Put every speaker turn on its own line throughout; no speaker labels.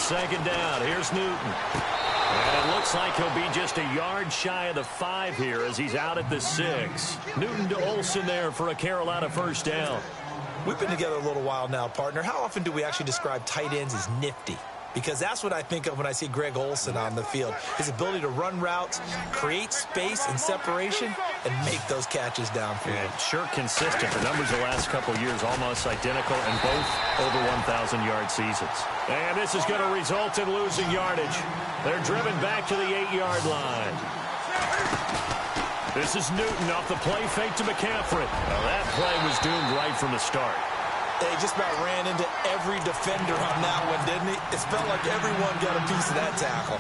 second down. Here's Newton. And it looks like he'll be just a yard shy of the 5 here as he's out at the 6. Newton to Olsen there for a Carolina first down.
We've been together a little while now, partner. How often do we actually describe tight ends as nifty? Because that's what I think of when I see Greg Olsen on the field. His ability to run routes, create space and separation, and make those catches downfield.
Yeah, sure consistent. The numbers the last couple of years almost identical, and both over 1,000-yard seasons. And this is going to result in losing yardage. They're driven back to the 8-yard line. This is Newton off the play fake to McCaffrey. Well, that play was doomed right from the start.
He just about ran into every defender on that one, didn't he? It felt like everyone got a piece of that tackle.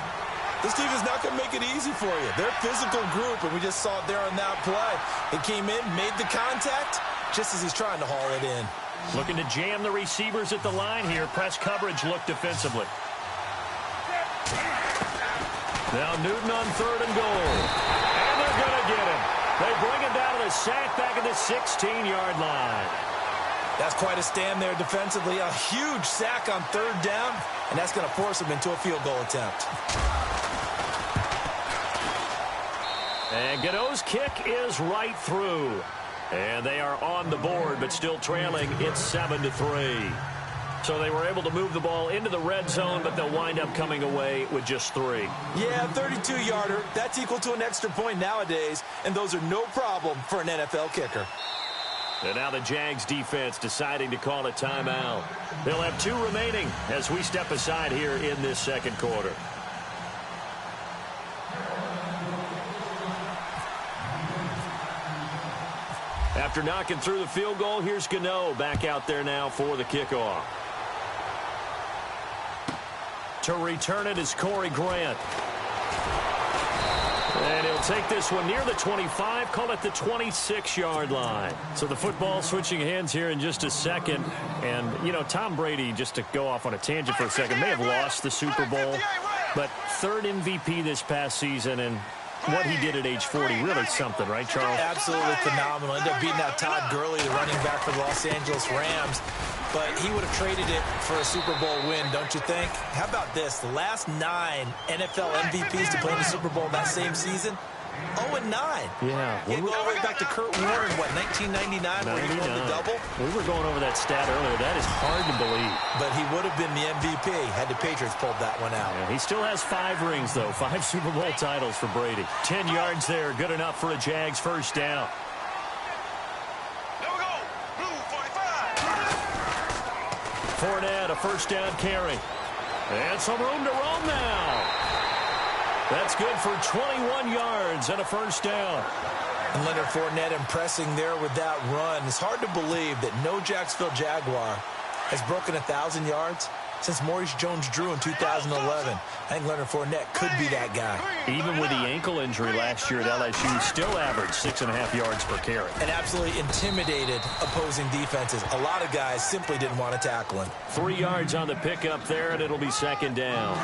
This team is not going to make it easy for you. They're a physical group, and we just saw it there on that play. He came in, made the contact, just as he's trying to haul it in.
Looking to jam the receivers at the line here. Press coverage look defensively. Now Newton on 3rd and goal. And they're going to get him. They bring him down to the sack back at the 16-yard line.
That's quite a stand there defensively. A huge sack on 3rd down, and that's going to force him into a field goal attempt.
And Godot's kick is right through. And they are on the board, but still trailing. It's 7-3. So they were able to move the ball into the red zone, but they'll wind up coming away with just 3.
Yeah, 32-yarder. That's equal to an extra point nowadays, and those are no problem for an NFL kicker.
And now the Jags defense deciding to call a timeout. They'll have 2 remaining as we step aside here in this second quarter. After knocking through the field goal, here's Gano back out there now for the kickoff. To return it is Corey Grant. And he'll take this one near the 25, call it the 26-yard line. So the football switching hands here in just a second. And, you know, Tom Brady, just to go off on a tangent for a second, may have lost the Super Bowl, but 3rd MVP this past season, and what he did at age 40, really something, right, Charles?
Absolutely phenomenal. Ended up beating out Todd Gurley, the running back for the Los Angeles Rams. But he would have traded it for a Super Bowl win, don't you think? How about this? The last 9 NFL MVPs to play in the Super Bowl that same season, 0-9.
Yeah.
You go all the way back to Kurt Warner in, what, 1999, where he won the double?
We were going over that stat earlier. That is hard to believe.
But he would have been the MVP had the Patriots pulled that one out.
Yeah, he still has 5 rings, though. 5 Super Bowl titles for Brady. 10 yards there. Good enough for a Jags first down. Fournette, a first down carry. And some room to roam now. That's good for 21 yards and a first down.
And Leonard Fournette impressing there with that run. It's hard to believe that no Jacksonville Jaguar has broken 1,000 yards since Maurice Jones-Drew in 2011. I think Leonard Fournette could be that guy.
Even with the ankle injury last year at LSU, still averaged 6.5 yards per carry.
And absolutely intimidated opposing defenses. A lot of guys simply didn't want to tackle him.
3 yards on the pickup there, and it'll be second down.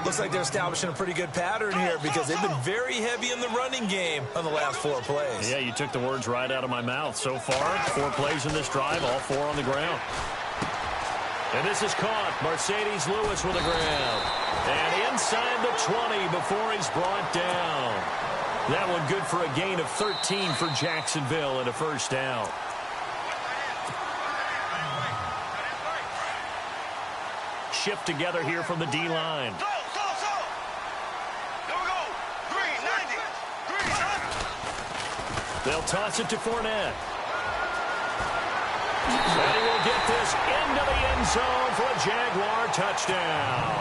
Looks like they're establishing a pretty good pattern here because they've been very heavy in the running game on the last 4 plays.
Yeah, you took the words right out of my mouth. So far, 4 plays in this drive, all 4 on the ground. And this is caught. Mercedes Lewis with the ground. And inside the 20 before he's brought down. That one good for a gain of 13 for Jacksonville and a first down. Shift together here from the D-line. They'll toss it to Fournette. And he will get this into the end zone for a Jaguar touchdown.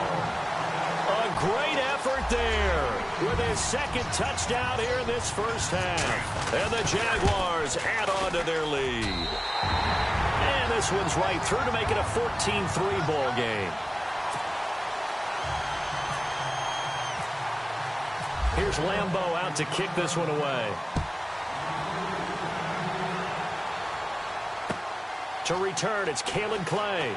A great effort there with his second touchdown here in this first half. And the Jaguars add on to their lead. And this one's right through to make it a 14-3 ball game. Here's Lambeau out to kick this one away. To return, it's Kalen Clay.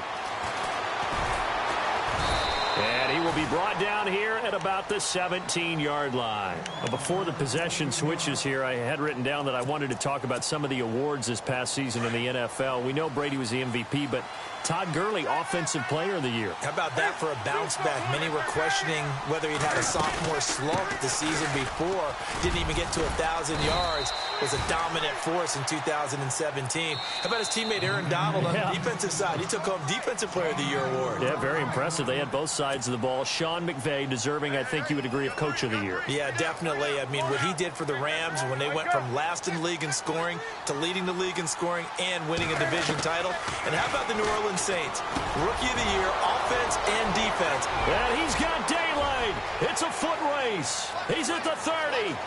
And he will be brought down here at about the 17-yard line. Before the possession switches here, I had written down that I wanted to talk about some of the awards this past season in the NFL. We know Brady was the MVP, but Todd Gurley, Offensive Player of the Year.
How about that for a bounce back? Many were questioning whether he'd had a sophomore slump the season before. Didn't even get to 1,000 yards. Was a dominant force in 2017. How about his teammate Aaron Donald on the defensive side? He took home Defensive Player of the Year award.
Yeah, very impressive. They had both sides of the ball. Sean McVay deserving, I think you would agree, of Coach of the Year.
Yeah, definitely. I mean, what he did for the Rams when they went from last in the league in scoring to leading the league in scoring and winning a division title. And how about the New Orleans Saints? Rookie of the Year, offense and defense.
And he's got daylight. It's a foot race. He's at the 30.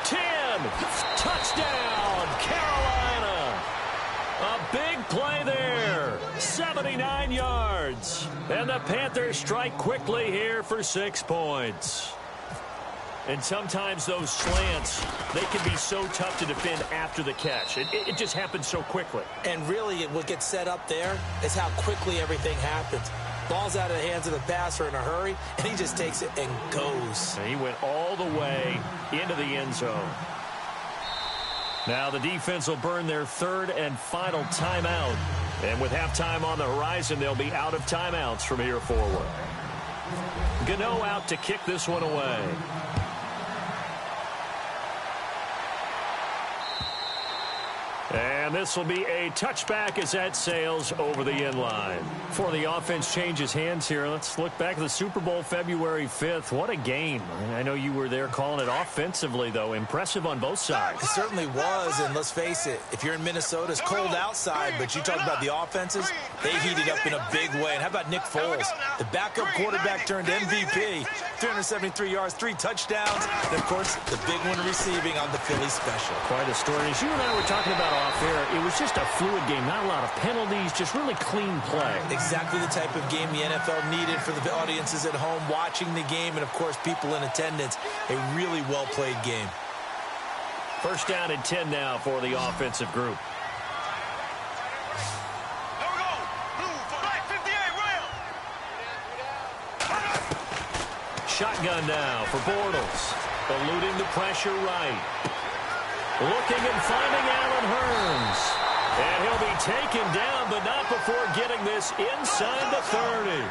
10. Touchdown, Carolina. A big play there. 79 yards. And the Panthers strike quickly here for 6 points. And sometimes those slants, they can be so tough to defend after the catch. It just happens so quickly.
And really, what gets set up there is how quickly everything happens. Ball's out of the hands of the passer in a hurry, and he just takes it and goes.
And he went all the way into the end zone. Now the defense will burn their third and final timeout. And with halftime on the horizon, they'll be out of timeouts from here forward. Gano out to kick this one away. And this will be a touchback as that sails over the end line. Before the offense changes hands here, let's look back at the Super Bowl February 5th. What a game. I know you were there calling it offensively, though. Impressive on both sides.
It certainly was, and let's face it, if you're in Minnesota, it's cold outside, but you talk about the offenses, they heated up in a big way. And how about Nick Foles, the backup quarterback turned MVP, 373 yards, 3 touchdowns, and, of course, the big one receiving on the Philly special.
Quite a story. As you and I were talking about off air, it was just a fluid game, not a lot of penalties, just really clean play.
Exactly the type of game the NFL needed for the audiences at home watching the game and, of course, people in attendance. A really well-played game.
First down and 10 now for the offensive group. Shotgun now for Bortles. Eluding the pressure right. Looking and finding Allen Hurns. And he'll be taken down, but not before getting this inside the 30.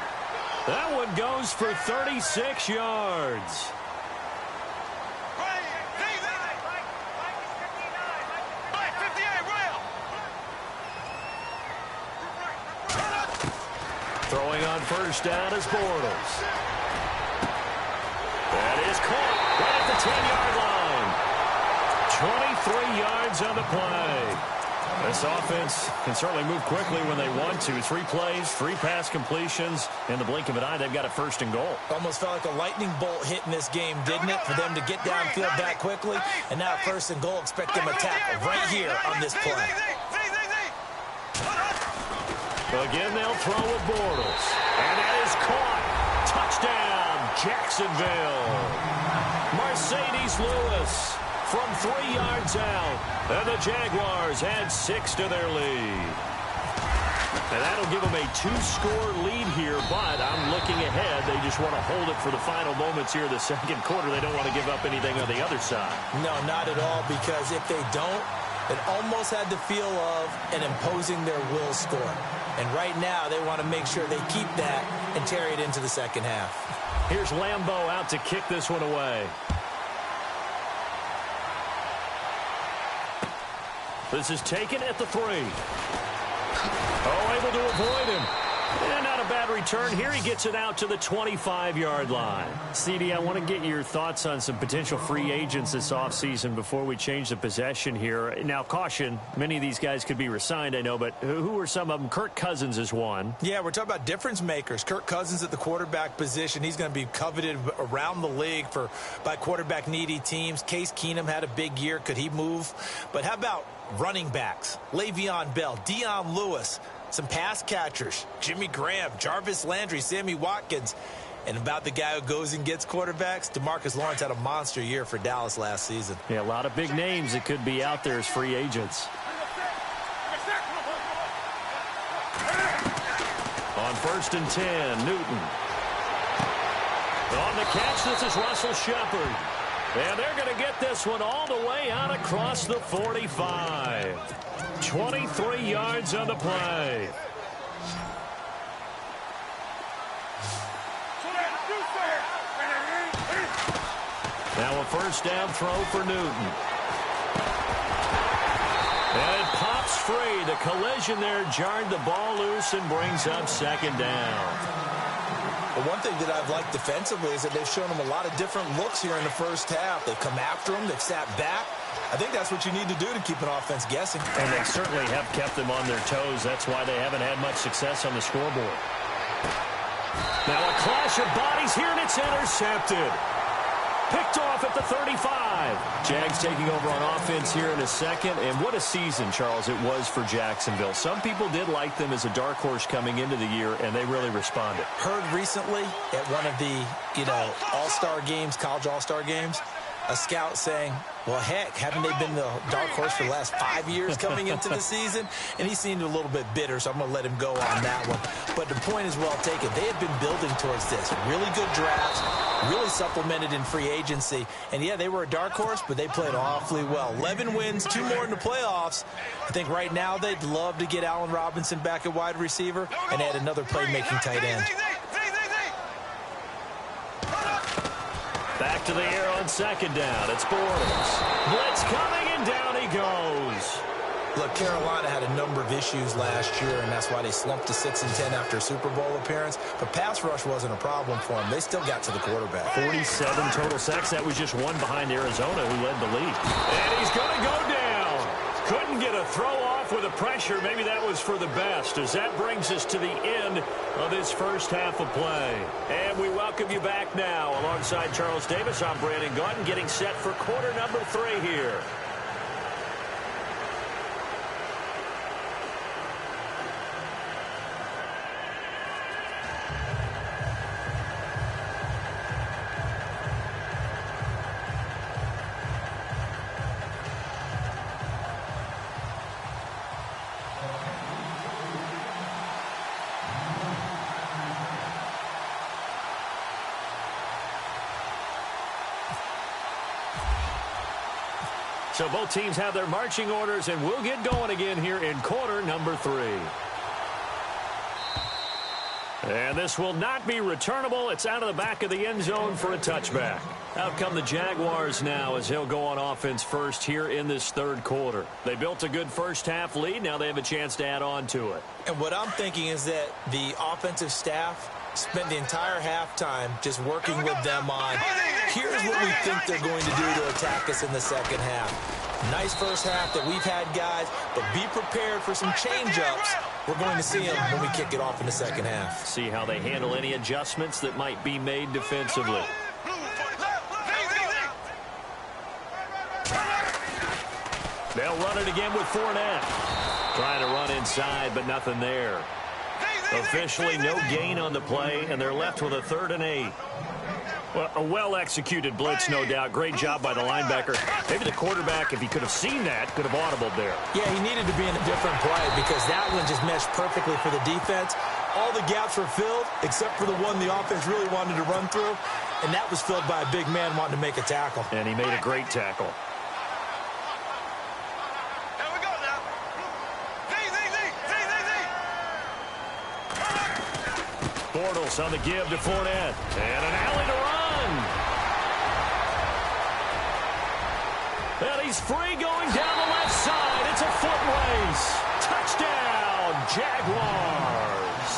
That one goes for 36 yards. Throwing on first down is Bortles. That is caught right at the 10-yard line. 23 yards on the play. This offense can certainly move quickly when they want to. 3 plays, 3 pass completions. In the blink of an eye, they've got a first and goal.
Almost felt like a lightning bolt hit in this game, didn't it? For them to get downfield that quickly. And now first and goal, expect them to tackle right here on this play.
Again, they'll throw with Bortles. And that is caught. Touchdown, Jacksonville. Mercedes Lewis from 3 yards out. And the Jaguars add 6 to their lead. And that'll give them a 2-score lead here, but I'm looking ahead. They just want to hold it for the final moments here of the second quarter. They don't want to give up anything on the other side.
No, not at all, because if they don't, it almost had the feel of an imposing their will score. And right now, they want to make sure they keep that and carry it into the second half.
Here's Lambeau out to kick this one away. This is taken at the 3. Oh, able to avoid him. And not a bad return. Here he gets it out to the 25-yard line. CD, I want to get your thoughts on some potential free agents this offseason before we change the possession here. Now, caution, many of these guys could be re-signed, I know, but who are some of them? Kirk Cousins is one.
Yeah, we're talking about difference makers. Kirk Cousins at the quarterback position. He's going to be coveted around the league by quarterback-needy teams. Case Keenum had a big year. Could he move? But how about running backs? Le'Veon Bell, Dion Lewis, some pass catchers, Jimmy Graham, Jarvis Landry, Sammy Watkins. And about the guy who goes and gets quarterbacks, DeMarcus Lawrence had a monster year for Dallas last season.
Yeah, a lot of big names that could be out there as free agents. On first and 10, Newton. On the catch, this is Russell Shepard. And they're going to get this one all the way out across the 45. 23 yards on the play. Now a first down throw for Newton. And it pops free. The collision there jarred the ball loose and brings up second down.
Well, one thing that I've liked defensively is that they've shown them a lot of different looks here in the first half. They've come after them. They've sat back. I think that's what you need to do to keep an offense guessing.
And they certainly have kept them on their toes. That's why they haven't had much success on the scoreboard. Now a clash of bodies here, and it's intercepted. Picked off at the 35. Jags taking over on offense here in a second. And what a season, Charles, it was for Jacksonville. Some people did like them as a dark horse coming into the year, and they really responded.
Heard recently at one of the, all-star games, college all-star games, a scout saying, well, heck, haven't they been the dark horse for the last 5 years coming into the season? And he seemed a little bit bitter, so I'm going to let him go on that one. But the point is well taken. They have been building towards this. Really good drafts, really supplemented in free agency. And, yeah, they were a dark horse, but they played awfully well. 11 wins, 2 more in the playoffs. I think right now they'd love to get Allen Robinson back at wide receiver and add another playmaking tight end.
Back to the air on second down. It's Bortles. Blitz coming, and down he goes.
Look, Carolina had a number of issues last year, and that's why they slumped to 6-10 after a Super Bowl appearance. But pass rush wasn't a problem for them. They still got to the quarterback.
47 total sacks. That was just one behind Arizona, who led the league. And he's going to go down. Couldn't get a throw off with the pressure. Maybe that was for the best, as that brings us to the end of this first half of play. And we welcome you back now. Alongside Charles Davis, I'm Brandon Gaudin, getting set for quarter number 3 here. So both teams have their marching orders, and we'll get going again here in quarter number 3. And this will not be returnable. It's out of the back of the end zone for a touchback. Out come the Jaguars now as he'll go on offense first here in this third quarter. They built a good first half lead. Now they have a chance to add on to it.
And what I'm thinking is that the offensive staff spent the entire halftime just working with them on, here's what we think they're going to do to attack us in the second half. Nice first half that we've had, guys, but be prepared for some change-ups. We're going to see them when we kick it off in the second half.
See how they handle any adjustments that might be made defensively. They'll run it again with Fournette. Trying to run inside, but nothing there. Officially no gain on the play, and they're left with a 3rd and 8. Well, a well-executed blitz, no doubt. Great job by the linebacker. Maybe the quarterback, if he could have seen that, could have audibled there.
Yeah, he needed to be in a different play because that one just meshed perfectly for the defense. All the gaps were filled except for the one the offense really wanted to run through, and that was filled by a big man wanting to make a tackle.
And he made a great tackle. Bortles on the give to Fournette. And an alley to run. And he's free going down the left side. It's a foot race. Touchdown, Jaguars.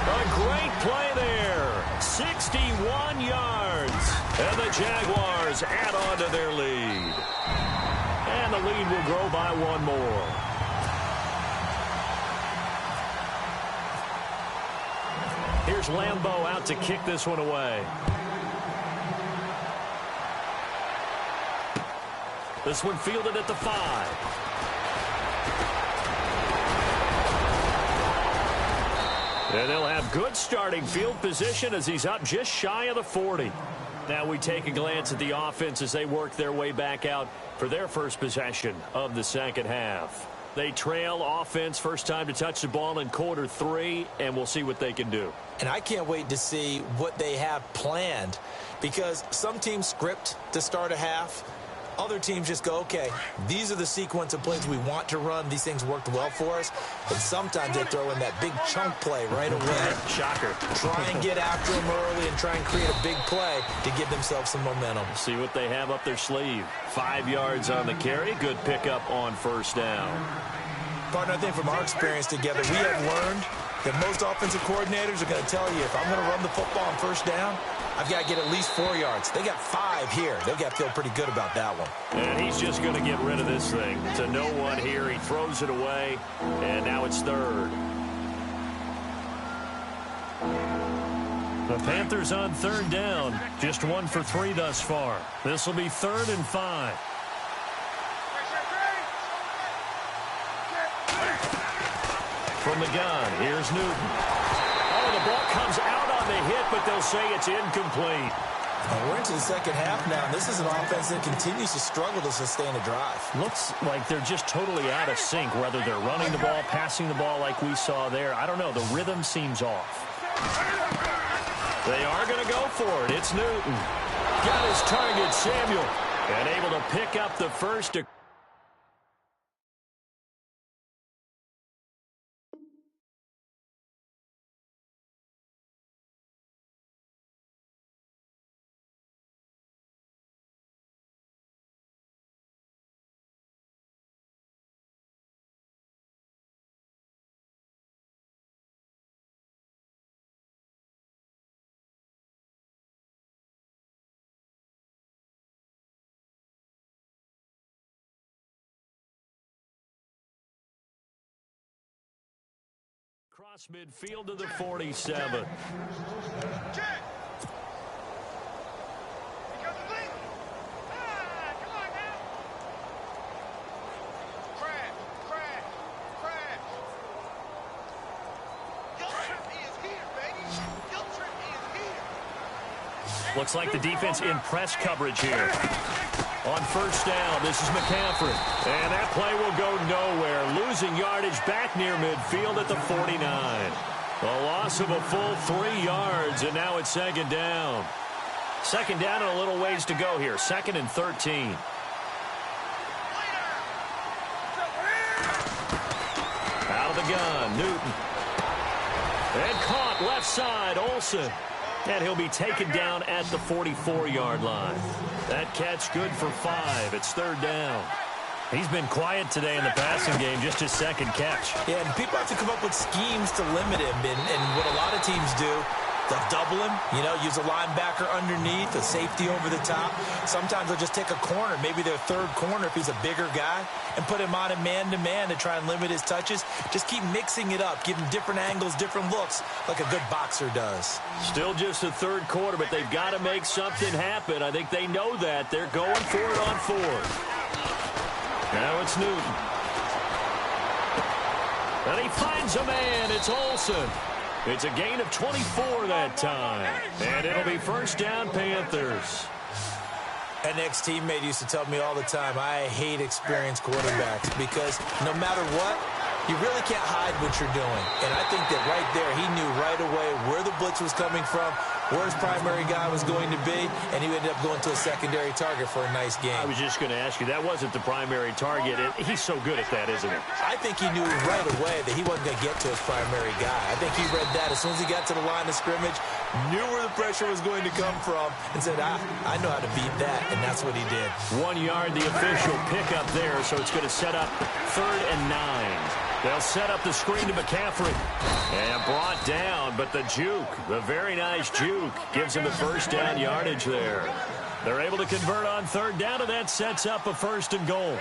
A great play there. 61 yards. And the Jaguars add on to their lead. And the lead will grow by 1 more. Here's Lambeau out to kick this one away. This one fielded at the 5. And they'll have good starting field position as he's up just shy of the 40. Now we take a glance at the offense as they work their way back out for their first possession of the second half. They trail offense, first time to touch the ball in quarter 3, and we'll see what they can do.
And I can't wait to see what they have planned, because some teams script to start a half. Other teams just go, okay, these are the sequence of plays we want to run. These things worked well for us. And sometimes they throw in that big chunk play right away.
Shocker.
Try and get after them early and try and create a big play to give themselves some momentum.
See what they have up their sleeve. 5 yards on the carry. Good pickup on first down.
Partner, I think from our experience together, we have learned that most offensive coordinators are going to tell you, if I'm going to run the football on first down, I've got to get at least 4 yards. They got 5 here. They've got to feel pretty good about that one.
And he's just going to get rid of this thing. To no one here. He throws it away, and now it's third. The Panthers on third down. Just 1 for 3 thus far. This will be 3rd and 5. From the gun, here's Newton. Oh, the ball comes out on the hit, but they'll say it's incomplete.
We're into the second half now, and this is an offense that continues to struggle to sustain a drive.
Looks like they're just totally out of sync, whether they're running the ball, passing the ball like we saw there. I don't know. The rhythm seems off. They are going to go for it. It's Newton. Got his target, Samuel, and able to pick up the first. Across midfield to the 47. Looks like the defense in press coverage here. On first down, this is McCaffrey. And that play will go nowhere. Losing yardage back near midfield at the 49. A loss of a full 3 yards, and now it's second down. Second down and a little ways to go here. 2nd and 13. Out of the gun, Newton. And caught left side, Olsen. And he'll be taken down at the 44-yard line. That catch good for 5. It's third down. He's been quiet today in the passing game, just his second catch.
Yeah, and people have to come up with schemes to limit him. And what a lot of teams do, they'll double him, use a linebacker underneath, a safety over the top. Sometimes they'll just take a corner, maybe their third corner if he's a bigger guy, and put him on a man-to-man to try and limit his touches. Just keep mixing it up, give him different angles, different looks, like a good boxer does.
Still just the third quarter, but they've got to make something happen. I think they know that. They're going for it on 4th. Now it's Newton. And he finds a man. It's Olsen. It's a gain of 24 that time. And it'll be first down, Panthers.
An ex-teammate used to tell me all the time, I hate experienced quarterbacks because no matter what, you really can't hide what you're doing. And I think that right there, he knew right away where the blitz was coming from, where his primary guy was going to be, and he ended up going to a secondary target for a nice game.
I was just going to ask you, that wasn't the primary target. He's so good at that, isn't he?
I think he knew right away that he wasn't going to get to his primary guy. I think he read that as soon as he got to the line of scrimmage, knew where the pressure was going to come from, and said, I know how to beat that, and that's what he did.
1 yard, the official pickup there, so it's going to set up 3rd and 9. They'll set up the screen to McCaffrey. And brought down, but the juke, the very nice juke, gives him the first down yardage there. They're able to convert on third down, and that sets up a 1st and goal.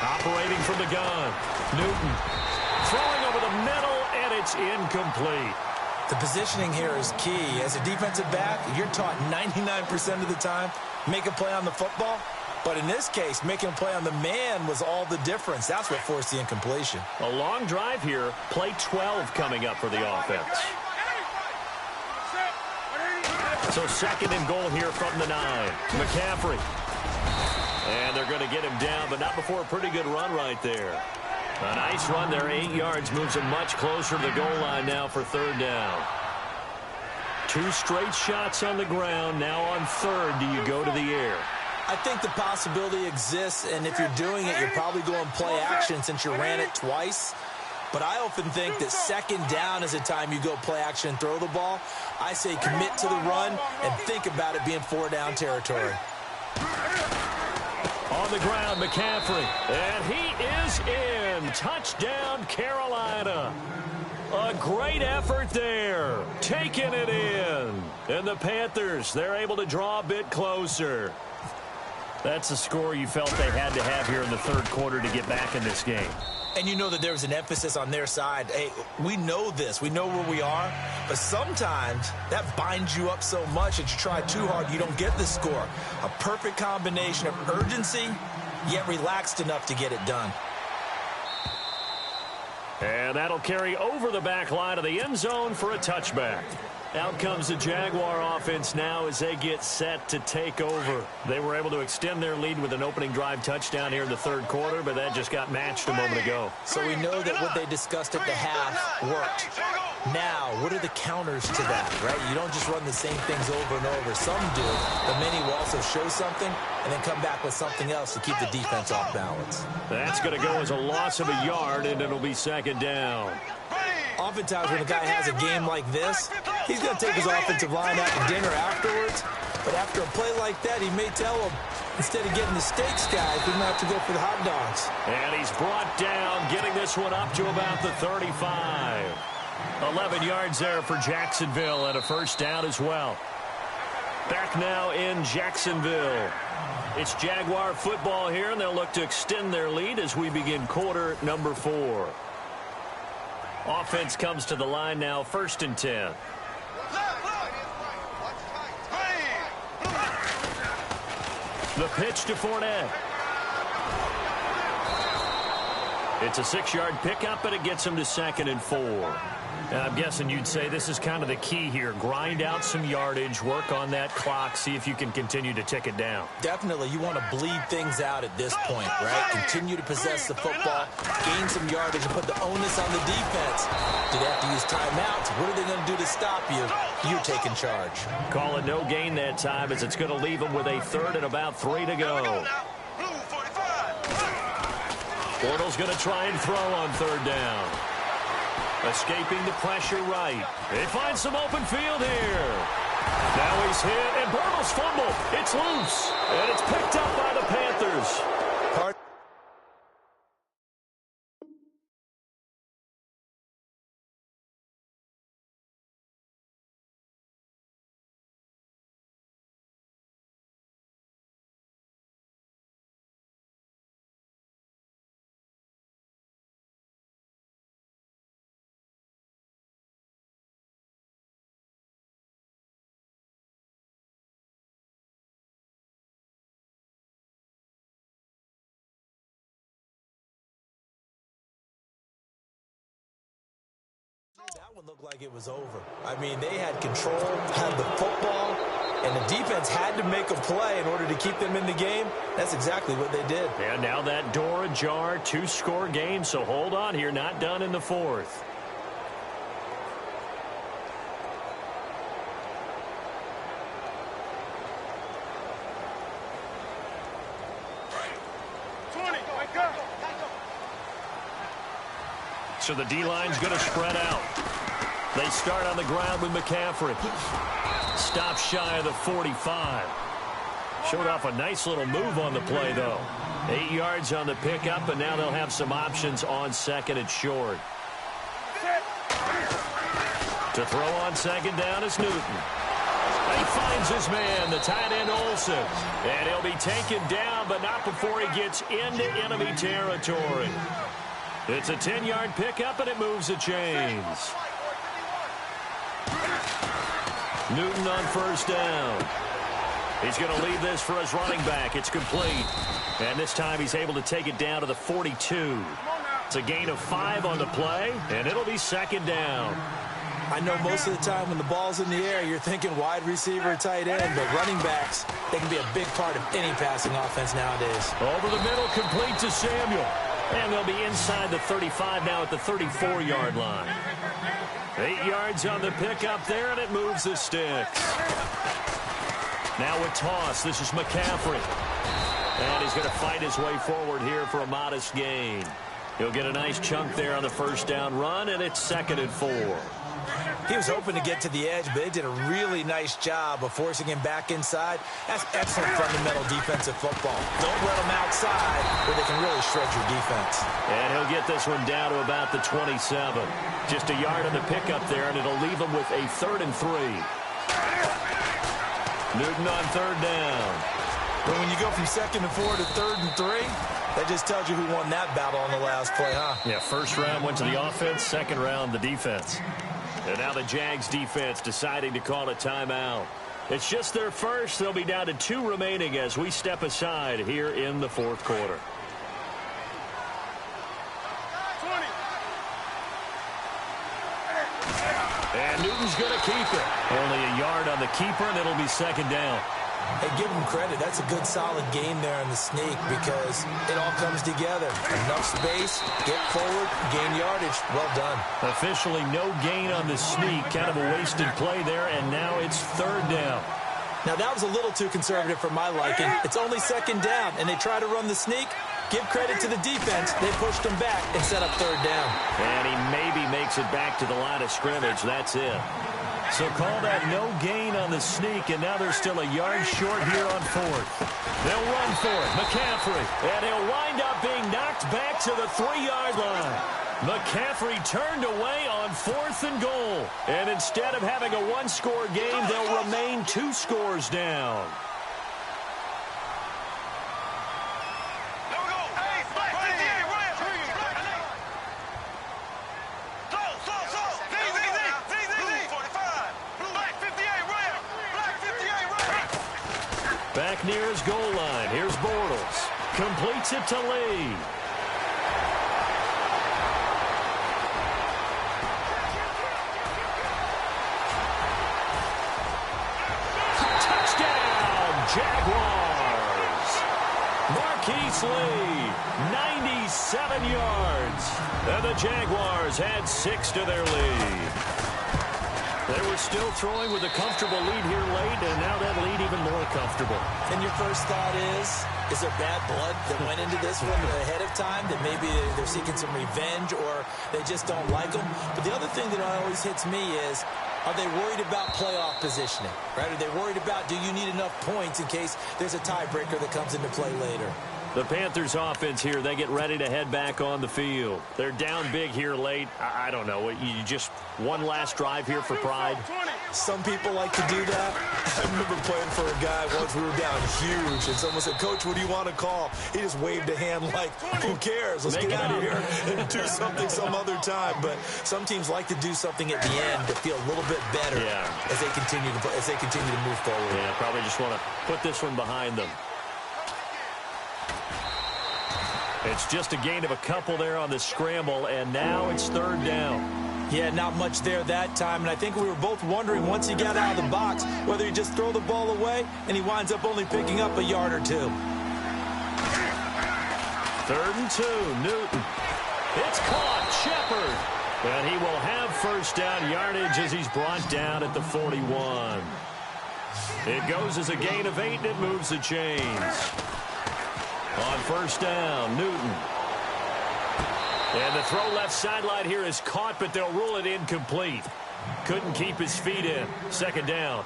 Operating from the gun, Newton. Throwing over the middle, and it's incomplete.
The positioning here is key. As a defensive back, you're taught 99% of the time, make a play on the football. But in this case, making a play on the man was all the difference. That's what forced the incompletion.
A long drive here. Play 12 coming up for the offense. So 2nd and goal here from the 9. McCaffrey. And they're going to get him down, but not before a pretty good run right there. A nice run there. 8 yards moves him much closer to the goal line now for third down. 2 straight shots on the ground. Now on third, do you go to the air?
I think the possibility exists, and if you're doing it, you're probably going play action since you ran it twice. But I often think that second down is the time you go play action and throw the ball. I say commit to the run and think about it being 4-down territory.
On the ground, McCaffrey. And he is in. Touchdown, Carolina. A great effort there. Taking it in. And the Panthers, they're able to draw a bit closer. That's a score you felt they had to have here in the third quarter to get back in this game.
And you know that there was an emphasis on their side. Hey, we know this. We know where we are. But sometimes that binds you up so much that you try too hard, you don't get the score. A perfect combination of urgency, yet relaxed enough to get it done.
And that'll carry over the back line of the end zone for a touchback. Out comes the Jaguar offense now as they get set to take over. They were able to extend their lead with an opening drive touchdown here in the third quarter, but that just got matched a moment ago.
So we know that what they discussed at the half worked. Now, what are the counters to that, right? You don't just run the same things over and over. Some do, but many will also show something and then come back with something else to keep the defense off balance.
That's going to go as a loss of a yard, and it'll be second down.
Oftentimes when a guy has a game like this, he's going to take his offensive line out to dinner afterwards. But after a play like that, he may tell him, instead of getting the steaks, guys, we're going to have to go for the hot dogs.
And he's brought down, getting this one up to about the 35. 11 yards there for Jacksonville and a first down as well. Back now in Jacksonville. It's Jaguar football here, and they'll look to extend their lead as we begin quarter number 4. Offense comes to the line now, 1st and 10. The pitch to Fournette. It's a 6-yard pickup, and it gets him to 2nd and 4. And I'm guessing you'd say this is kind of the key here. Grind out some yardage, work on that clock, see if you can continue to tick it down.
Definitely. You want to bleed things out at this point, right? Continue to possess the football, gain some yardage, and put the onus on the defense. Do they have to use timeouts? What are they going to do to stop you? You're taking charge.
Call it no gain that time as it's going to leave them with a 3rd and about 3 to go. Bortles going to try and throw on 3rd down. Escaping the pressure right. They find some open field here. Now he's hit, and Bortles fumble. It's loose, and it's picked up by the Panthers.
That one looked like it was over. I mean, they had control, had the football, and the defense had to make a play in order to keep them in the game. That's exactly what they did.
And now that door ajar, 2-score game, so hold on here, not done in the 4th. So the D-line's going to spread out. They start on the ground with McCaffrey. Stop shy of the 45. Showed off a nice little move on the play, though. 8 yards on the pickup, and now they'll have some options on 2nd and short. To throw on 2nd down is Newton. And he finds his man, the tight end Olsen. And he'll be taken down, but not before he gets into enemy territory. It's a 10-yard pickup, and it moves the chains. Newton on 1st down. He's going to leave this for his running back. It's complete. And this time he's able to take it down to the 42. It's a gain of 5 on the play, and it'll be 2nd down.
I know most of the time when the ball's in the air, you're thinking wide receiver, tight end, but running backs, they can be a big part of any passing offense nowadays.
Over the middle, complete to Samuel. And they'll be inside the 35 now at the 34-yard line. 8 yards on the pickup there, and it moves the sticks. Now a toss. This is McCaffrey. And he's going to fight his way forward here for a modest gain. He'll get a nice chunk there on the first down run, and it's 2nd and 4.
He was hoping to get to the edge, but they did a really nice job of forcing him back inside. That's excellent fundamental defensive football. Don't let them outside where they can really shred your defense.
And he'll get this one down to about the 27. Just a yard on the pickup there, and it'll leave him with a 3rd and 3. Newton on 3rd down.
But when you go from 2nd and 4 to 3rd and 3, that just tells you who won that battle on the last play, huh?
Yeah, first round went to the offense, second round the defense. And now the Jags defense deciding to call a timeout. It's just their first. They'll be down to 2 remaining as we step aside here in the 4th quarter. And Newton's going to keep it. Only a yard on the keeper, and it'll be 2nd down.
Hey, give him credit. That's a good, solid game there in the sneak because it all comes together. Enough space, get forward, gain yardage. Well done.
Officially no gain on the sneak. Kind of a wasted play there, and now it's 3rd down.
Now, that was a little too conservative for my liking. It's only 2nd down, and they try to run the sneak. Give credit to the defense. They pushed him back and set up 3rd down.
And he maybe makes it back to the line of scrimmage. That's it. So call that no gain on the sneak, and now they're still a yard short here on 4th. They'll run for it. McCaffrey, and he'll wind up being knocked back to the 3-yard line. McCaffrey turned away on 4th and goal. And instead of having a 1-score game, they'll remain 2 scores down. Back near his goal line. Here's Bortles. Completes it to Lee. Touchdown, Jaguars. Marquise Lee, 97 yards. And the Jaguars had 6 to their lead. They were still throwing with a comfortable lead here late, and now that lead even more comfortable.
And your first thought is there bad blood that went into this one ahead of time, that maybe they're seeking some revenge or they just don't like them? But the other thing that always hits me is, are they worried about playoff positioning? Right? Are they worried about, do you need enough points in case there's a tiebreaker that comes into play later?
The Panthers offense here, they get ready to head back on the field. They're down big here late. I don't know. You just one last drive here for pride?
Some people like to do that. I remember playing for a guy once we were down huge, and someone said, "Coach, what do you want to call?" He just waved a hand like, who cares? Let's get out of here and do something some other time. But some teams like to do something at the end to feel a little bit better as they continue to move forward.
Yeah, probably just want to put this one behind them. It's just a gain of a couple there on the scramble, and now it's 3rd down.
Yeah, not much there that time, and I think we were both wondering once he got out of the box whether he just throw the ball away, and he winds up only picking up a yard or 2.
3rd and 2, Newton. It's caught, Shepard. And he will have first down yardage as he's brought down at the 41. It goes as a gain of 8, and it moves the chains. On first down, Newton. And the throw left sideline here is caught, but they'll rule it incomplete. Couldn't keep his feet in. 2nd down.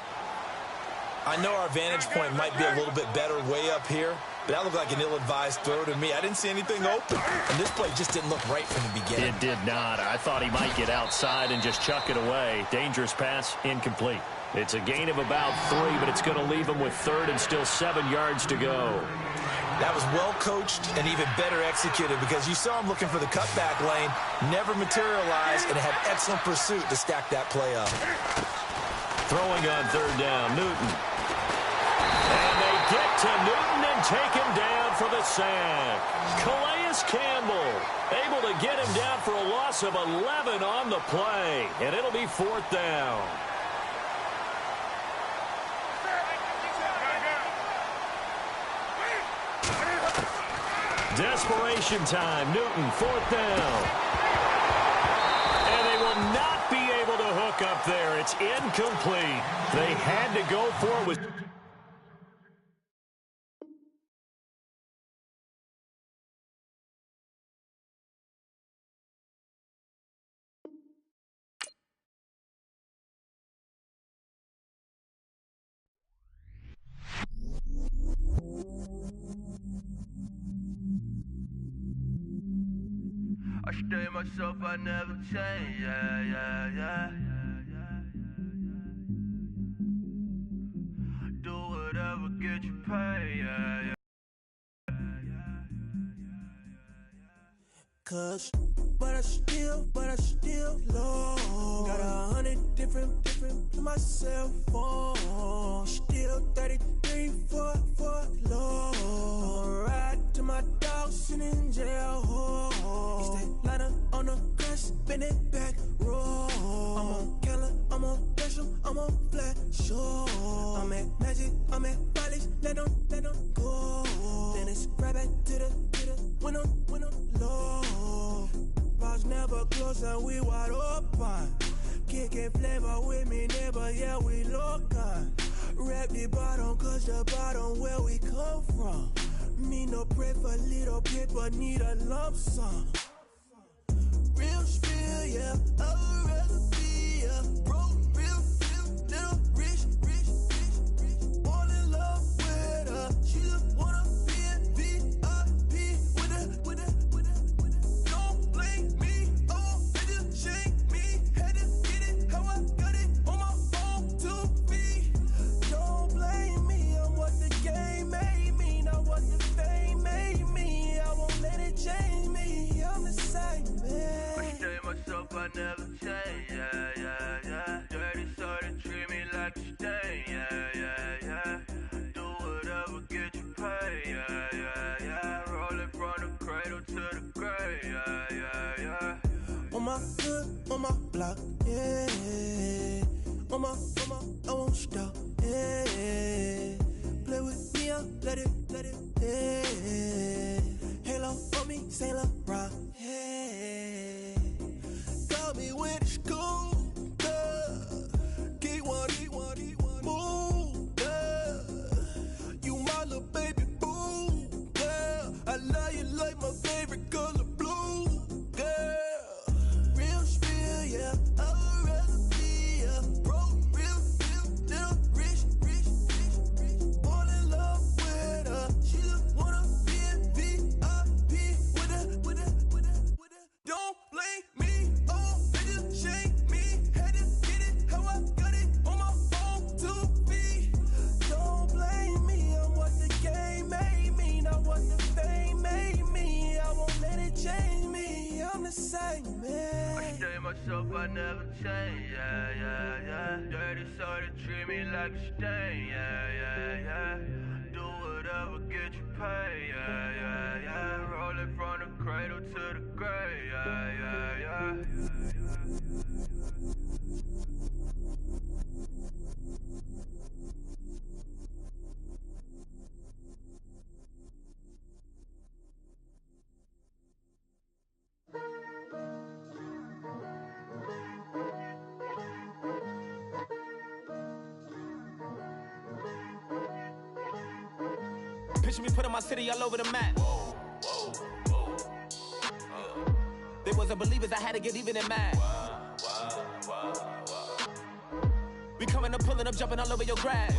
I know our vantage point might be a little bit better way up here, but that looked like an ill-advised throw to me. I didn't see anything open, and this play just didn't look right from the beginning.
It did not. I thought he might get outside and just chuck it away. Dangerous pass, incomplete. It's a gain of about 3, but it's going to leave him with 3rd and still 7 yards to go.
That was well coached and even better executed because you saw him looking for the cutback lane, never materialized, and had excellent pursuit to stack that play up.
Throwing on 3rd down, Newton. And they get to Newton and take him down for the sack. Calais Campbell able to get him down for a loss of 11 on the play, and it'll be 4th down. Desperation time. Newton, 4th down. And they will not be able to hook up there. It's incomplete. They had to go for it with
stay myself, I never change, yeah. Do whatever, get you paid, yeah.
Cause, but I still low. Got 100 different to my cell phone. Still 33 for low. I'ma ride to my dog sitting in jail. He stay liner on the grass, spin it back, roll. I'm on Keller, I'm on Bishop, I'm on Flat Shore. I'm at Magic, I'm at Polish, let them go. Then it's right back to the when I'm low. Bars never close and we wide open. Kicking flavor with me, neighbor, yeah, we local. Rap the bottom, cause the bottom where we come from. Me no pray for little paper, need a lump sum. Real spill, yeah, I'd rather be a broke, real, little rich. All in love with her, she just wanna be a VIP with her. Don't blame me, oh, they just shame me. Had to get it, how I got it on my phone to be. Don't blame me, I'm what the game made me, not what the fame made me. I won't let it change me, I'm the same man.
I stay myself, I never change, yeah. Dirty sort of treat me like a stain, yeah. Do whatever, get you paid, yeah. Roll it from the cradle to the grave, yeah.
On my hood, on my block, yeah. On my, I won't stop, yeah. Play with me, I'll let it, yeah. Halo on me, Saint Laurent, yeah. Got me with the school, Keep one, move, yeah. You my little baby boo, yeah. I love you like my favorite color blue, girl. Real spill, yeah, I'd rather be a broke, real, little rich. All in love with her, she just wanna be a VIP with her. Don't blame me, oh, they just shame me. Had to get it, how I got it on my phone to be. Don't blame me, I'm what the game made me, not what the fame made me. I won't let it change me, I'm the same man.
I stay myself, I never change, yeah. Dirty sort of treat me like a stain, yeah. Do whatever, get you paid, yeah. Roll it from the cradle to the grave, yeah.
Picture me putting my city all over the map. They wasn't believers, I had to get even and mad. We coming up, pulling up, jumping all over your grass.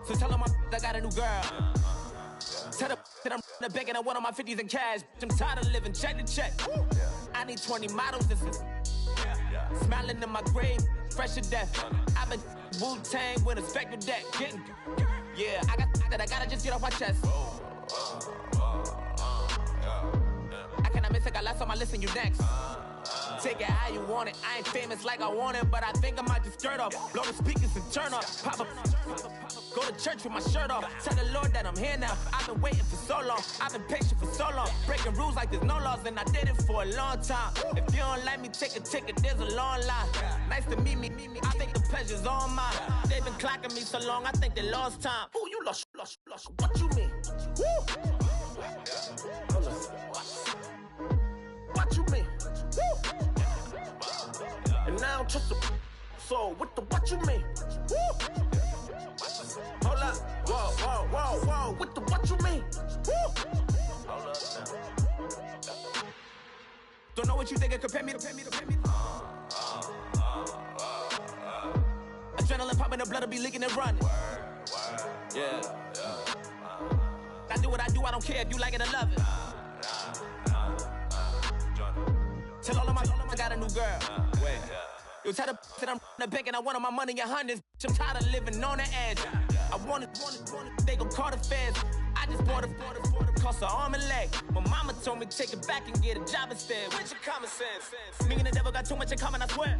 So tell them I got a new girl. Tell them that I'm the bank and I want on my 50s in cash. I'm tired of living check to check. I need 20 models, this is smiling in my grave, fresh to death. I've been Wu-Tang with a spectral deck. Getting, yeah, I got that, I gotta just get off my chest. I cannot miss it, got last on my list and you next. Take it how you want it, I ain't famous like I want it, but I think I might just skirt off. Blow the speakers and turn up, pop up. Go to church with my shirt off. Tell the Lord that I'm here now. I've been waiting for so long. I've been patient for so long. Breaking rules like there's no laws, and I did it for a long time. If you don't like me, take a ticket, there's a long line. Nice to meet me. I think the pleasure's all mine. They've been clocking me so long, I think they lost time. Ooh, you lost. What you mean? Woo! What you mean? Woo! And now I don't trust the so what you mean? Woo! Hold up, whoa, what you mean? Woo! Hold up now. Don't know what you think, compare me to. Adrenaline popping, the blood will be leaking and running. Yeah. I do what I do, I don't care if you like it or love it. Tell all of my I got a new girl. Wait. You tell the that I'm the bank and I want my money in hundreds. I'm tired of living on the edge. I want it, they gon' call the feds. I just bought a cost an arm and leg. My mama told me take it back and get a job instead. Where's your common sense? Me and the devil got too much in common, I swear.